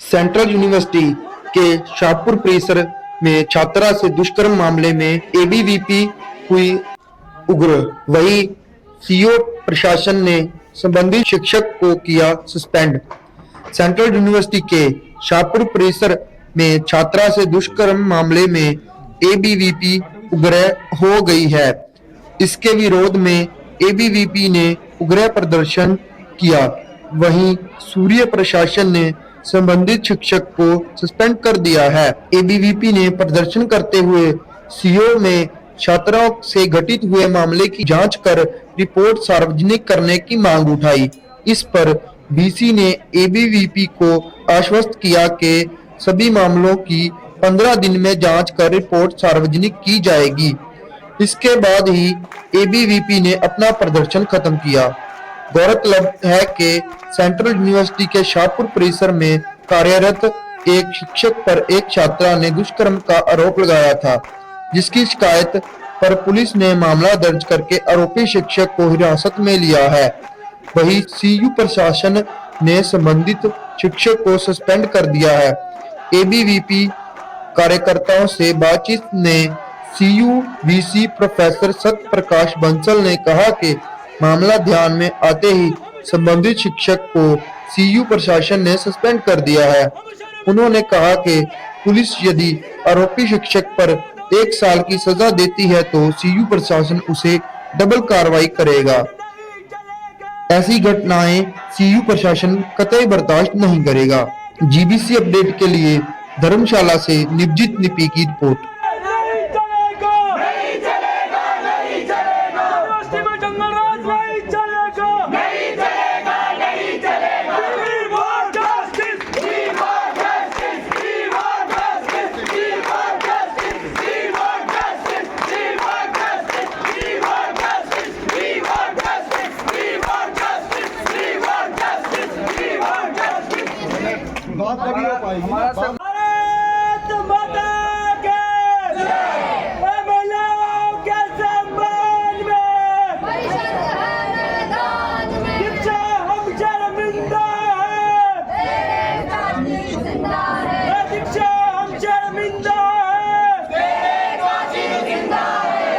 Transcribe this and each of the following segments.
Central university के शाहपुर परिसर में छात्रा से दुष्कर्म मामले में एबीवीपी हुई उग्र। वहीं सीओ प्रशासन ने संबंधित शिक्षक को किया सस्पेंड। सेंट्रल यूनिवर्सिटी के शाहपुर परिसर में छात्रा से दुष्कर्म मामले में एबीवीपी उग्र हो गई है। इसके विरोध में एबीवीपी ने उग्र प्रदर्शन किया। वहीं सूर्य प्रशासन ने संबंधित शिक्षक को सस्पेंड कर दिया है। एबीवीपी ने प्रदर्शन करते हुए सीओ में छात्राओं से घटित हुए मामले की जांच कर रिपोर्ट सार्वजनिक करने की मांग उठाई। इस पर वीसी ने एबीवीपी को आश्वस्त किया कि सभी मामलों की 15 दिन में जांच कर रिपोर्ट सार्वजनिक की जाएगी। इसके बाद ही एबीवीपी ने अपना प्रदर्शन खत्म किया। गौरतलब है कि सेंट्रल यूनिवर्सिटी के शाहपुर परिसर में कार्यरत एक शिक्षक पर एक छात्रा ने दुष्कर्म का आरोप लगाया था, जिसकी शिकायत पर पुलिस ने मामला दर्ज करके आरोपी शिक्षक को हिरासत में लिया है। वहीं सीयू प्रशासन ने संबंधित शिक्षक को सस्पेंड कर दिया है। एबीवीपी कार्यकर्ताओं से बातचीत में CU VC professor Satya Prakash Bansal ने कहा कि मामला ध्यान में आते ही संबंधित शिक्षक को सीयू प्रशासन ने सस्पेंड कर दिया है। उन्होंने कहा कि पुलिस यदि आरोपी शिक्षक पर 1 साल की सजा देती है तो सीयू प्रशासन उसे डबल कार्रवाई करेगा। ऐसी घटनाएं सीयू प्रशासन कतई बर्दाश्त नहीं करेगा। जीबीसी अपडेट के लिए धर्मशाला से निवजीत निपी की रिपोर्ट। भारत माता के महिलाओं के सम्मान में शिक्षा हम शर्मिंदा है, शिक्षा हम शर्मिंदा है,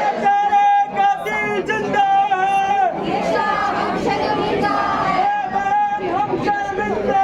तेरे कातिल जिंदा है, हम शर्मिंदा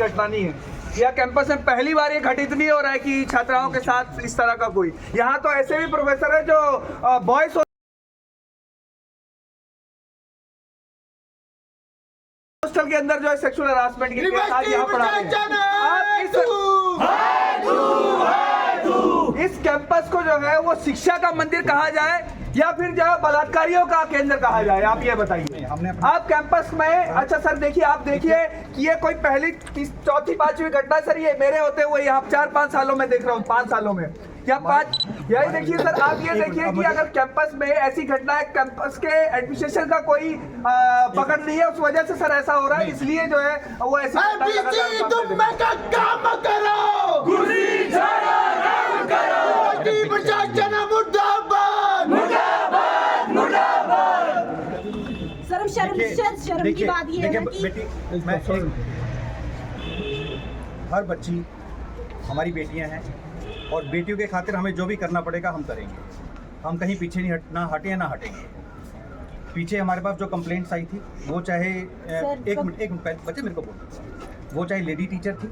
घटना नहीं है। यह कैंपस में पहली बार ये घटित नहीं हो रहा है कि छात्राओं के साथ इस तरह का कोई। यहाँ तो ऐसे भी प्रोफेसर है जो बॉयज हॉस्टल के अंदर जो है सेक्सुअल हरासमेंट की आज यहाँ पढ़ाते हैं। इस कैंपस को जो है वो शिक्षा का मंदिर कहा जाए या फिर जो बलात्कारियों का केंद्र कहा जाए, आप ये बताइए। आप कैंपस में, अच्छा सर देखिए, आप देखिए कि ये कोई पहली चौथी पांचवी घटना सर, ये मेरे होते हुए यहाँ 4-5 सालों में देख रहा हूँ, 5 सालों में या 5, यही देखिए सर, आप ये देखिए कि अगर कैंपस में ऐसी घटनाएं, कैंपस के एडमिनिस्ट्रेशन का कोई पकड़ नहीं है, उस वजह से सर ऐसा हो रहा है। इसलिए जो है वो ऐसे मुर्दाबाद। शर्म की बात ये है देखिए कि बेटी, मैं हर बच्ची हमारी बेटियां हैं और बेटियों के खातिर हमें जो भी करना पड़ेगा हम करेंगे। हम कहीं पीछे नहीं ना हटेंगे। पीछे हमारे पास जो कंप्लेंट्स आई थी वो चाहे एक मिनट पहले बच्चे मेरे को बोलो, वो चाहे लेडी टीचर थी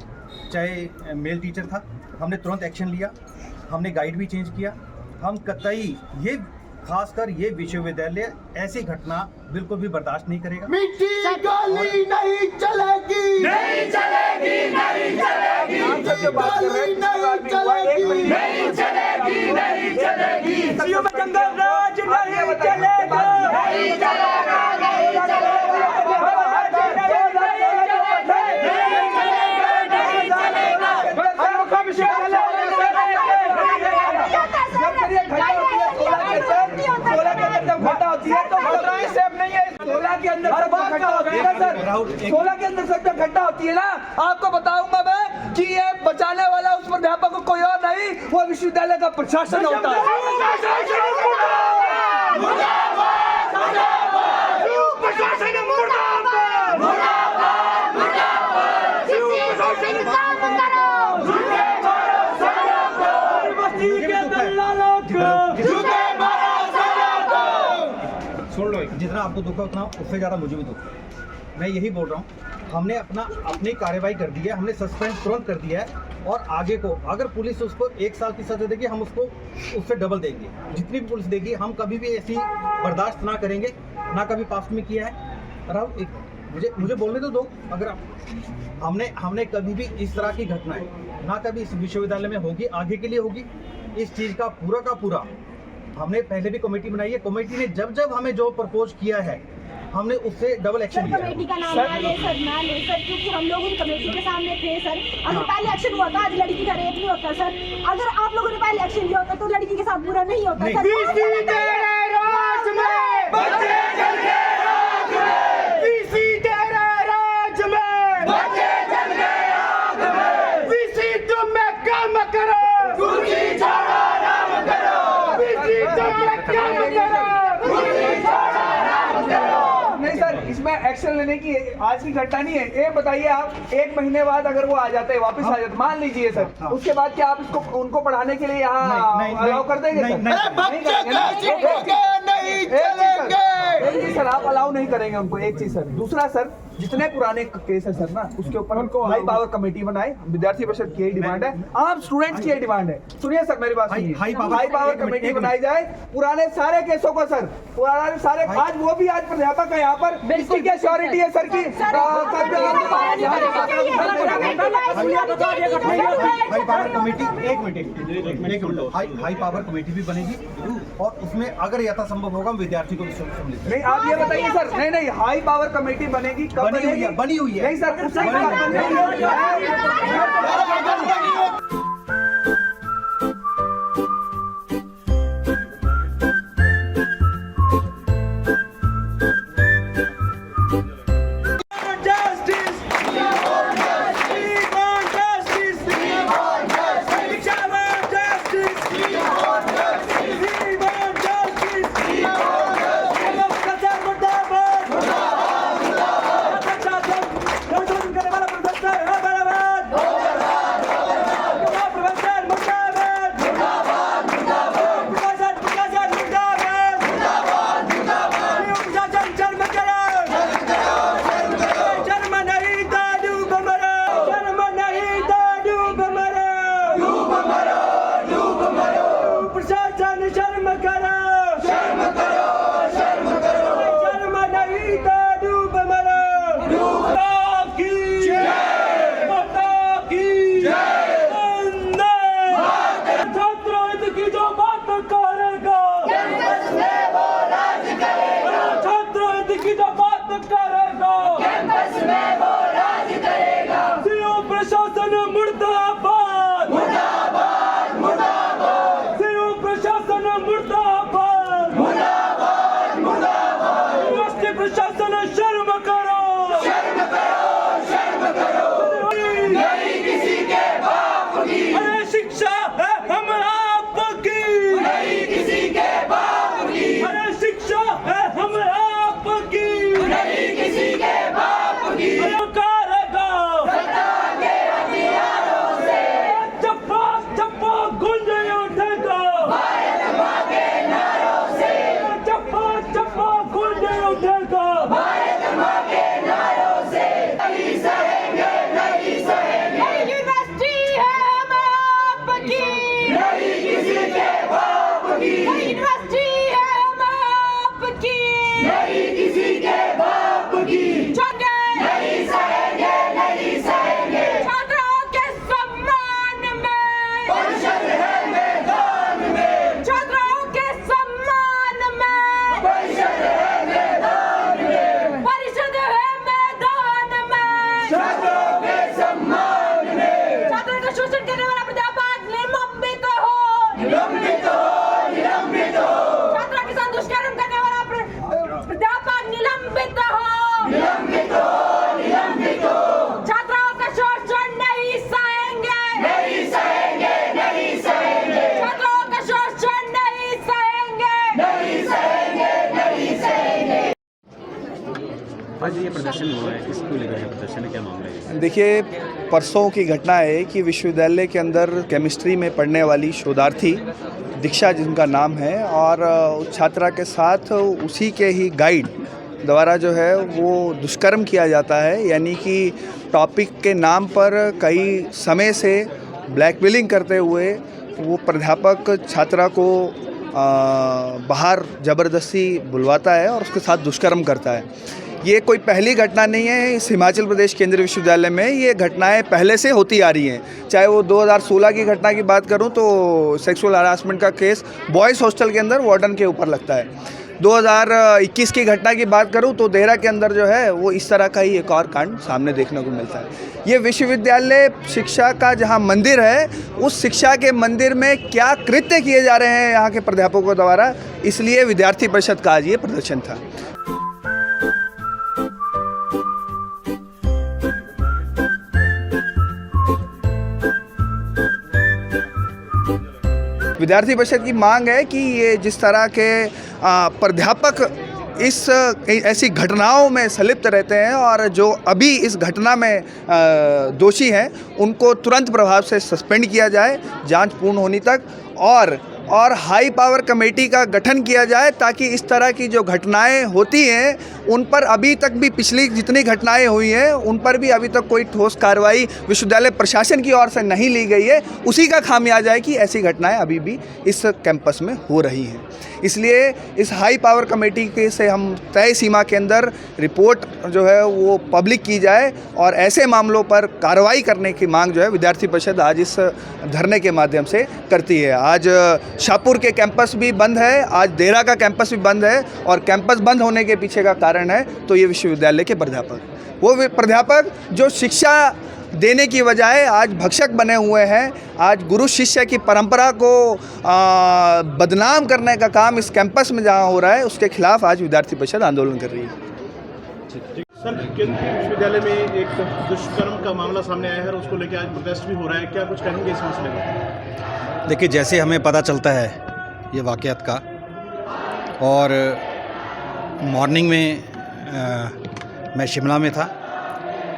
चाहे मेल टीचर था, हमने तुरंत एक्शन लिया। हमने गाइड भी चेंज किया। हम कतई ये खासकर ये विश्वविद्यालय ऐसी घटना बिल्कुल भी बर्दाश्त नहीं करेगा। मिट्टी गाली नहीं चलेगी, नहीं चलेगी, नहीं चलेगी, गाली नहीं चलेगी, नहीं चलेगी, नहीं चलेगी, सीओ में जंगल राज नहीं चलेगा, नहीं चलेगा, नहीं के अंदर सब घटना होती है ना। आपको बताऊंगा मैं कि ये बचाने वाला उस प्राध्यापक को कोई और नहीं, वो विश्वविद्यालय का प्रशासन होता है। सुन लो, जितना आपको दुख है उतना उससे ज़्यादा मुझे भी दुख है। मैं यही बोल रहा हूँ, हमने अपनी कार्रवाई कर दी है, हमने सस्पेंड तुरंत कर दिया है और आगे को अगर पुलिस उसको 1 साल की सजा देगी हम उसको उससे डबल देंगे। जितनी भी पुलिस देगी हम कभी भी ऐसी बर्दाश्त ना करेंगे, ना कभी पास्ट में किया है। राहुल मुझे बोलने तो दो। अगर हमने कभी भी इस तरह की घटनाएं ना कभी इस विश्वविद्यालय में होगी, आगे के लिए होगी। इस चीज़ का पूरा हमने पहले भी कमेटी बनाई है। कमेटी ने जब हमें जो प्रपोज किया है हमने उससे डबल एक्शन लिया। कमेटी का नाम ना ले सर, क्योंकि हम लोग उन कमेटी के सामने थे सर। अगर पहले एक्शन हुआ था आज लड़की का रेप नहीं होता सर। अगर आप लोगों ने पहले एक्शन लिया होता तो लड़की के साथ बुरा नहीं होता सर। नहीं सर, इसमें एक्शन लेने की आज की घटना नहीं है। ये बताइए आप 1 महीने बाद अगर वो आ जाते हैं वापस आ जाते, मान लीजिए सर, उसके बाद क्या आप इसको उनको पढ़ाने के लिए यहाँ अलाउ कर देंगे सर? एक चीज सर, आप अलाउ नहीं करेंगे उनको। एक चीज सर, दूसरा सर, जितने पुराने केस है सर ना उसके ऊपर हाई पावर कमेटी बनाए। विद्यार्थी परिषद की यही डिमांड है, आम स्टूडेंट्स की यही डिमांड है। सुनिए सर मेरी बात सुनिए, हाई पावर कमेटी बनाई जाए पुराने सारे केसों को सर, पुराने सारे। आज वो भी आज प्राध्यापक है यहाँ पर, इसकी क्या श्योरिटी है सर की? हाई पावर कमेटी एक मिनट हाई पावर कमेटी भी बनेगी और उसमें अगर यथासंभव होगा विद्यार्थी को भी सम्मिलित। नहीं आप ये बताइए सर, नहीं हाई पावर कमेटी बनेगी कब? बनी हुई है। नहीं सर, आज ये प्रदर्शन हुआ है, किसको लेकर है प्रदर्शन है, क्या मामला है? देखिए, परसों की घटना है कि विश्वविद्यालय के अंदर केमिस्ट्री में पढ़ने वाली शोधार्थी दीक्षा जिनका नाम है, और उस छात्रा के साथ उसी के ही गाइड द्वारा जो है वो दुष्कर्म किया जाता है। यानी कि टॉपिक के नाम पर कई समय से ब्लैकमेलिंग करते हुए वो प्राध्यापक छात्रा को बाहर ज़बरदस्ती बुलवाता है और उसके साथ दुष्कर्म करता है। ये कोई पहली घटना नहीं है इस हिमाचल प्रदेश केंद्रीय विश्वविद्यालय में, ये घटनाएं पहले से होती आ रही हैं। चाहे वो 2016 की घटना की बात करूं तो सेक्सुअल हरासमेंट का केस बॉयज़ हॉस्टल के अंदर वार्डन के ऊपर लगता है। 2021 की घटना की बात करूं तो देहरा के अंदर जो है वो इस तरह का ही एक और कांड सामने देखने को मिलता है। ये विश्वविद्यालय शिक्षा का जहां मंदिर है, उस शिक्षा के मंदिर में क्या कृत्य किए जा रहे हैं यहाँ के प्राध्यापकों द्वारा, इसलिए विद्यार्थी परिषद का आज ये प्रदर्शन था। विद्यार्थी परिषद की मांग है कि ये जिस तरह के प्राध्यापक इस ऐसी घटनाओं में संलिप्त रहते हैं और जो अभी इस घटना में दोषी हैं, उनको तुरंत प्रभाव से सस्पेंड किया जाए जांच पूर्ण होने तक, और हाई पावर कमेटी का गठन किया जाए ताकि इस तरह की जो घटनाएं होती हैं उन पर अभी तक भी पिछली जितनी घटनाएं हुई हैं उन पर भी अभी तक कोई ठोस कार्रवाई विश्वविद्यालय प्रशासन की ओर से नहीं ली गई है, उसी का खामियाजा है कि ऐसी घटनाएं अभी भी इस कैंपस में हो रही हैं। इसलिए इस हाई पावर कमेटी के से हम तय सीमा के अंदर रिपोर्ट जो है वो पब्लिक की जाए और ऐसे मामलों पर कार्रवाई करने की मांग जो है विद्यार्थी परिषद आज इस धरने के माध्यम से करती है। आज शाहपुर के कैंपस भी बंद है, आज देहरा का कैंपस भी बंद है, और कैंपस बंद होने के पीछे का कारण है तो ये विश्वविद्यालय के प्राध्यापक, वो प्राध्यापक जो शिक्षा देने की बजाय आज भक्षक बने हुए हैं, आज गुरु शिष्य की परंपरा को बदनाम करने का काम इस कैंपस में जहां हो रहा है, उसके खिलाफ आज विद्यार्थी परिषद आंदोलन कर रही है। सर, केंद्रीय विश्वविद्यालय में एक दुष्कर्म का मामला सामने आया है और उसको लेकर आज प्रोटेस्ट भी हो रहा है, क्या कुछ कहेंगे इस मसले में? देखिए, जैसे हमें पता चलता है ये वाक़यात का, और मॉर्निंग में मैं शिमला में था,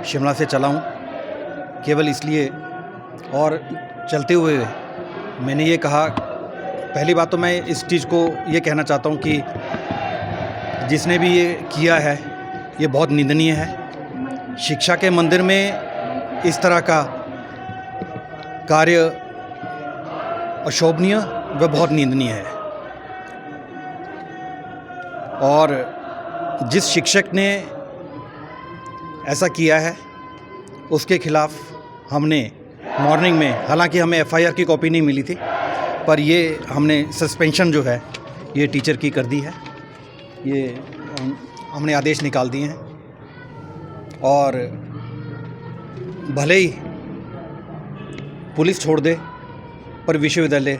शिमला से चला हूँ केवल इसलिए, और चलते हुए मैंने ये कहा, पहली बात तो मैं इस चीज़ को ये कहना चाहता हूँ कि जिसने भी ये किया है ये बहुत निंदनीय है। शिक्षा के मंदिर में इस तरह का कार्य अशोभनीय व बहुत निंदनीय है, और जिस शिक्षक ने ऐसा किया है उसके खिलाफ हमने मॉर्निंग में, हालांकि हमें एफआईआर की कॉपी नहीं मिली थी, पर ये हमने सस्पेंशन जो है ये टीचर की कर दी है, ये हमने आदेश निकाल दिए हैं, और भले ही पुलिस छोड़ दे पर विश्वविद्यालय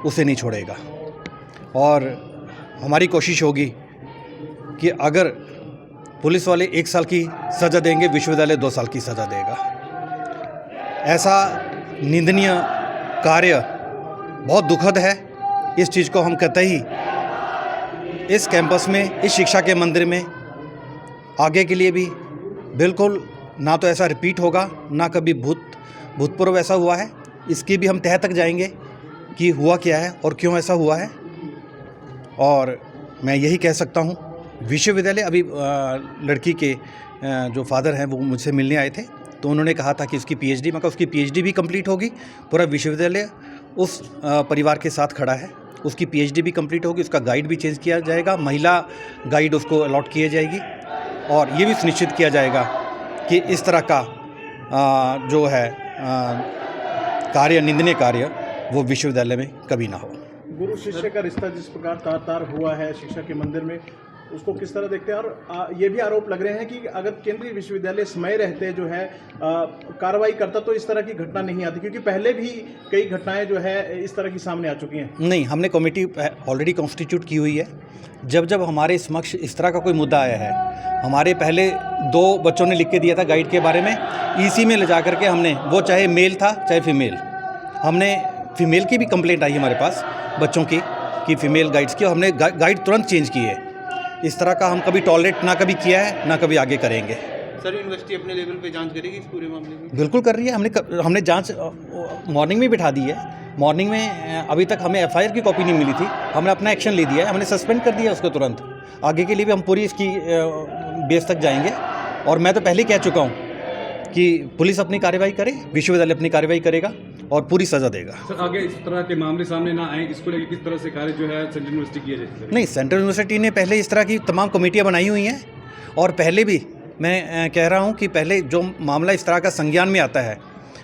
उसे नहीं छोड़ेगा, और हमारी कोशिश होगी कि अगर पुलिस वाले 1 साल की सज़ा देंगे, विश्वविद्यालय 2 साल की सज़ा देगा। ऐसा निंदनीय कार्य बहुत दुखद है। इस चीज़ को हम कतई इस कैंपस में, इस शिक्षा के मंदिर में आगे के लिए भी बिल्कुल ना तो ऐसा रिपीट होगा, ना कभी भूतपूर्व ऐसा हुआ है। इसकी भी हम तह तक जाएंगे कि हुआ क्या है और क्यों ऐसा हुआ है। और मैं यही कह सकता हूँ, विश्वविद्यालय अभी लड़की के जो फादर हैं वो मुझसे मिलने आए थे, तो उन्होंने कहा था कि उसकी पीएचडी, मगर उसकी पीएचडी भी कंप्लीट होगी, पूरा विश्वविद्यालय उस परिवार के साथ खड़ा है, उसकी पीएचडी भी कंप्लीट होगी, उसका गाइड भी चेंज किया जाएगा, महिला गाइड उसको अलॉट किए जाएगी, और ये भी सुनिश्चित किया जाएगा कि इस तरह का जो है कार्य, निंदनीय कार्य, वो विश्वविद्यालय में कभी ना हो। गुरु शिष्य का रिश्ता जिस प्रकार तार हुआ है शिक्षा के मंदिर में, उसको किस तरह देखते हैं? और ये भी आरोप लग रहे हैं कि अगर केंद्रीय विश्वविद्यालय समय रहते जो है कार्रवाई करता तो इस तरह की घटना नहीं आती, क्योंकि पहले भी कई घटनाएं जो है इस तरह की सामने आ चुकी हैं। नहीं, हमने कमेटी ऑलरेडी कॉन्स्टिट्यूट की हुई है। जब जब हमारे समक्ष इस तरह का कोई मुद्दा आया है, हमारे पहले 2 बच्चों ने लिख के दिया था गाइड के बारे में, ईसी में ले जा करके हमने, वो चाहे मेल था चाहे फीमेल, हमने फीमेल की भी कंप्लेंट आई हमारे पास बच्चों की कि फ़ीमेल गाइड्स की, हमने गाइड तुरंत चेंज किए। इस तरह का हम कभी टॉलरेट ना कभी किया है ना कभी आगे करेंगे। सर यूनिवर्सिटी अपने लेवल पे जांच करेगी इस पूरे मामले में? बिल्कुल कर रही है। हमने जांच मॉर्निंग में बिठा दी है। मॉर्निंग में अभी तक हमें एफआईआर की कॉपी नहीं मिली थी, हमने अपना एक्शन ले दिया है, हमने सस्पेंड कर दिया उसको तुरंत। आगे के लिए भी हम पूरी इसकी बेस तक जाएंगे और मैं तो पहले ही कह चुका हूँ कि पुलिस अपनी कार्रवाई करे, विश्वविद्यालय अपनी कार्रवाई करेगा और पूरी सज़ा देगा। सर आगे इस तरह के मामले सामने ना आए, इसको लेकर किस तरह से कार्य जो है सेंट्रल यूनिवर्सिटी किया जाए? नहीं, सेंट्रल यूनिवर्सिटी ने पहले इस तरह की तमाम कमेटियाँ बनाई हुई हैं और पहले भी मैं कह रहा हूं कि पहले जो मामला इस तरह का संज्ञान में आता है,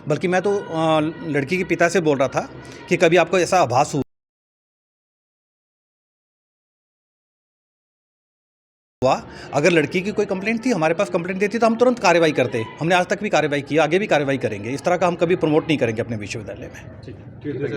बल्कि मैं तो लड़की के पिता से बोल रहा था कि कभी आपको ऐसा आभास हुआ, अगर लड़की की कोई कंप्लेंट थी, हमारे पास कंप्लेंट देती तो हम तुरंत कार्रवाई करते। हमने आज तक भी कार्रवाई की, आगे भी कार्रवाई करेंगे। इस तरह का हम कभी प्रमोट नहीं करेंगे अपने विश्वविद्यालय में। ठीक है।